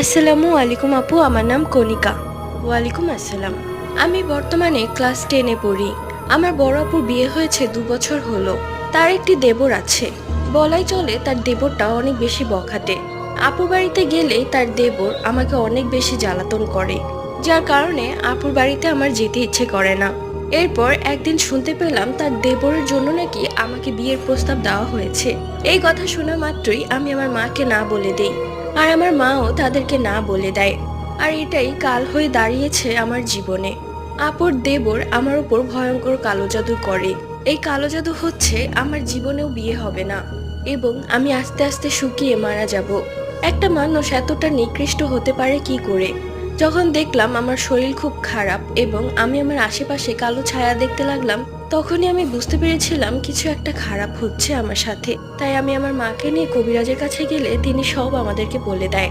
আসসালামু আলাইকুম আপু, আমার নাম কণিকা। ওয়ালাইকুম আসসালাম। আমি বর্তমানে ক্লাস 10-এ পড়ি। আমার বড় আপুর বিয়ে হয়েছে 2 বছর হলো। তার একটি দেবর আছে। বলাই চলে তার দেবরটা অনেক বেশি বখাটে। আপুর বাড়িতে গেলেই তার দেবর আমাকে অনেক বেশি জ্বালাতন করে, যার কারণে আপুর বাড়িতে আমার যেতে ইচ্ছে করে না। এরপর একদিন শুনতে পেলাম তার দেবরের জন্য নাকি আমাকে বিয়ের প্রস্তাব দেওয়া হয়েছে। এই কথা শোনা মাত্রই আমি আমার মাকে না বলে দেই, আর আমার মাও তাদেরকে না বলে দেয়। আর এটাই কাল হয়ে দাঁড়িয়েছে আমার জীবনে। আপুর দেবর আমার উপর ভয়ঙ্কর কালো জাদু করে। এই কালো জাদু হচ্ছে আমার জীবনেও বিয়ে হবে না, এবং আমি আস্তে আস্তে শুকিয়ে মারা যাব। একটা মানুষ এতটা নিকৃষ্ট হতে পারে কি করে? যখন দেখলাম আমার শরীর খুব খারাপ এবং আমি আমার আশেপাশে কালো ছায়া দেখতে লাগলাম, তখনই আমি বুঝতে পেরেছিলাম কিছু একটা খারাপ হচ্ছে আমার সাথে। তাই আমি আমার মাকে নিয়ে কবিরাজের কাছে গেলে তিনি সব আমাদেরকে বলে দেয়।